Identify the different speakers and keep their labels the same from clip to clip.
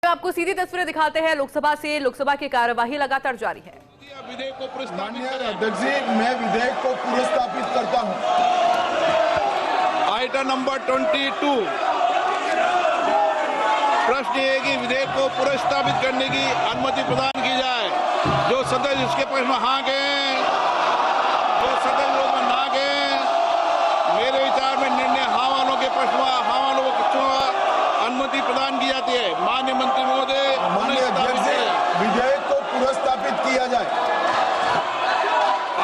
Speaker 1: पे आपको सीधी तस्वीरें दिखाते हैं लोकसभा से। लोकसभा की कार्यवाही लगातार जारी है।
Speaker 2: विधेयक को प्रस्तावित
Speaker 3: अध्यक्ष जी, मैं विधेयक को पुरस्तापित करता हूं।
Speaker 2: आइटम नंबर 22 प्रश्न ये है कि विधेयक को पुरस्तावित करने की अनुमति प्रदान की जाए। जो सदस्य इसके पक्ष में हाँ गए, जो सदस्य विरोध में ना गए, मेरे विचार में निर्णय हाँ वालों के पक्ष में, हाँ वालों के पक्ष में अनुमति प्रदान की जाती है। माननीय मंत्री महोदय,
Speaker 3: माननीय अध्यक्ष जी, विधेयक को पुरस्तापित किया जाए।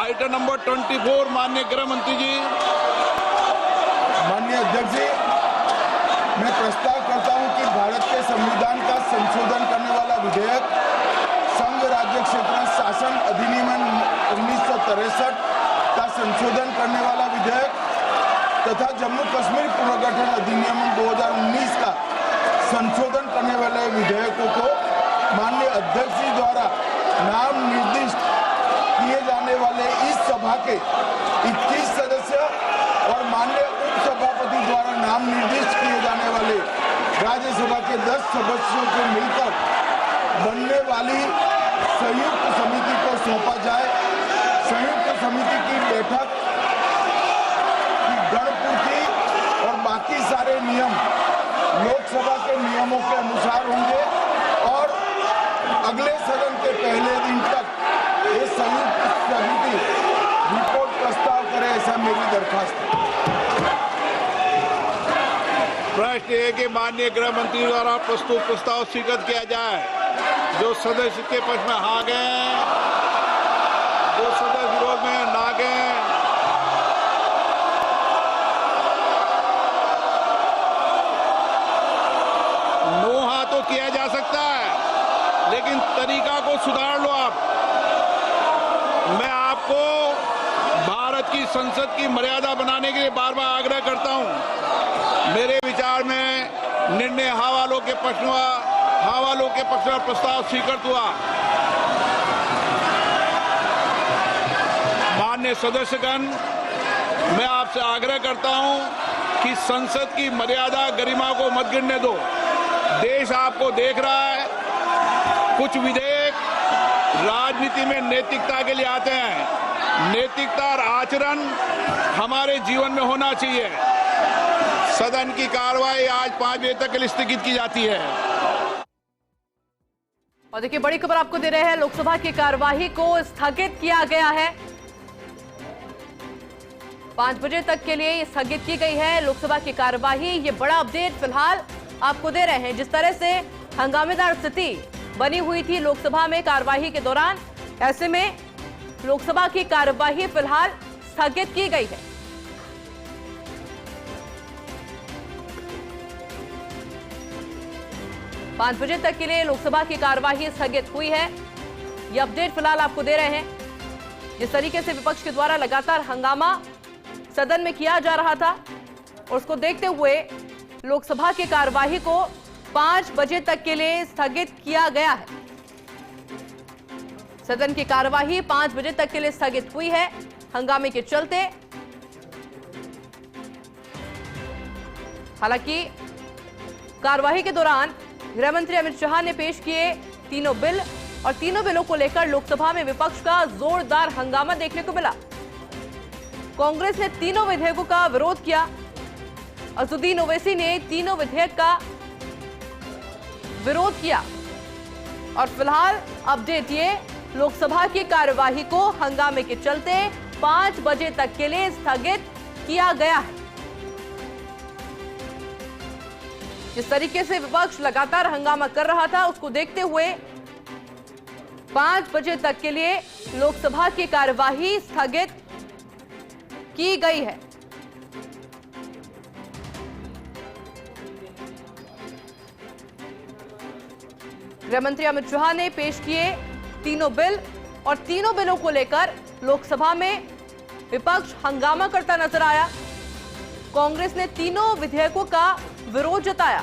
Speaker 2: आइटम नंबर 24 माननीय गृह मंत्री जी।
Speaker 3: माननीय अध्यक्ष जी, मैं प्रस्ताव करता हूं कि भारत के संविधान का संशोधन करने वाला विधेयक, संघ राज्य क्षेत्र शासन अधिनियम 1963 का संशोधन करने वाला विधेयक तथा जम्मू कश्मीर पुनर्गठन अधिनियम 2019 का संशोधन करने वाले विधेयकों को माननीय अध्यक्ष जी द्वारा नाम निर्दिष्ट किए जाने वाले इस सभा के 21 सदस्य और माननीय उपसभापति द्वारा नाम निर्दिष्ट किए जाने वाले राज्यसभा के 10 सदस्यों को मिलकर बनने वाली संयुक्त समिति को सौंपा जाए। संयुक्त समिति की बैठक की गणपूर्ति और बाकी सारे नियम लोकसभा के नियमों के अनुसार होंगे और अगले सदन के पहले दिन तक ये संयुक्त समिति रिपोर्ट प्रस्ताव करे, ऐसा मेरी दरखास्त है।
Speaker 2: प्रश्न ये कि माननीय गृह मंत्री द्वारा प्रस्तुत प्रस्ताव स्वीकृत किया जाए। जो सदस्य के पक्ष में हाँ गए, जो सदस्य विरोध में ना गए, नो हाँ तो किया जा सकता है, लेकिन तरीका को सुधार लो आप। मैं आपको भारत की संसद की मर्यादा बनाने के लिए बार बार आग्रह करता हूं। मेरे विचार में निर्णय हाँ वालों के पक्ष में, हाँ वालों के पक्ष में प्रस्ताव स्वीकृत हुआ। माननीय सदस्यगण, मैं आपसे आग्रह करता हूं कि संसद की मर्यादा गरिमा को मत गिरने दो। देश आपको देख रहा है। कुछ विधेयक राजनीति में नैतिकता के लिए आते हैं। नैतिकता और आचरण हमारे जीवन में होना चाहिए। सदन की कार्रवाई आज 5 बजे तक के लिए स्थगित की जाती है।
Speaker 1: और देखिए, बड़ी खबर आपको दे रहे हैं। लोकसभा की कार्यवाही को स्थगित किया गया है। 5 बजे तक के लिए स्थगित की गई है लोकसभा की कार्यवाही। ये बड़ा अपडेट फिलहाल आपको दे रहे हैं। जिस तरह से हंगामेदार स्थिति बनी हुई थी लोकसभा में कार्यवाही के दौरान, ऐसे में लोकसभा की कार्यवाही फिलहाल स्थगित की गई है। पांच बजे तक के लिए लोकसभा की कार्यवाही स्थगित हुई है। यह अपडेट फिलहाल आपको दे रहे हैं। जिस तरीके से विपक्ष के द्वारा लगातार हंगामा सदन में किया जा रहा था और उसको देखते हुए लोकसभा की कार्यवाही को 5 बजे तक के लिए स्थगित किया गया है। सदन की कार्यवाही 5 बजे तक के लिए स्थगित हुई है हंगामे के चलते। हालांकि कार्यवाही के दौरान गृह मंत्री अमित शाह ने पेश किए तीनों बिल और तीनों बिलों को लेकर लोकसभा में विपक्ष का जोरदार हंगामा देखने को मिला। कांग्रेस ने तीनों विधेयकों का विरोध किया। असदुद्दीन ओवैसी ने तीनों विधेयक का विरोध किया। और फिलहाल अपडेट ये, लोकसभा की कार्यवाही को हंगामे के चलते 5 बजे तक के लिए स्थगित किया गया है। जिस तरीके से विपक्ष लगातार हंगामा कर रहा था, उसको देखते हुए 5 बजे तक के लिए लोकसभा की कार्यवाही स्थगित की गई है। गृह मंत्री अमित शाह ने पेश किए तीनों बिल और तीनों बिलों को लेकर लोकसभा में विपक्ष हंगामा करता नजर आया। कांग्रेस ने तीनों विधेयकों का विरोध जताया।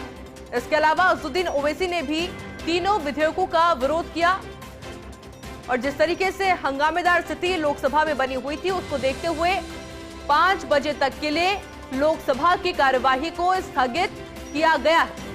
Speaker 1: इसके अलावा असदुद्दीन ओवैसी ने भी तीनों विधेयकों का विरोध किया। और जिस तरीके से हंगामेदार स्थिति लोकसभा में बनी हुई थी, उसको देखते हुए 5 बजे तक के लिए लोकसभा की कार्यवाही को स्थगित किया गया है।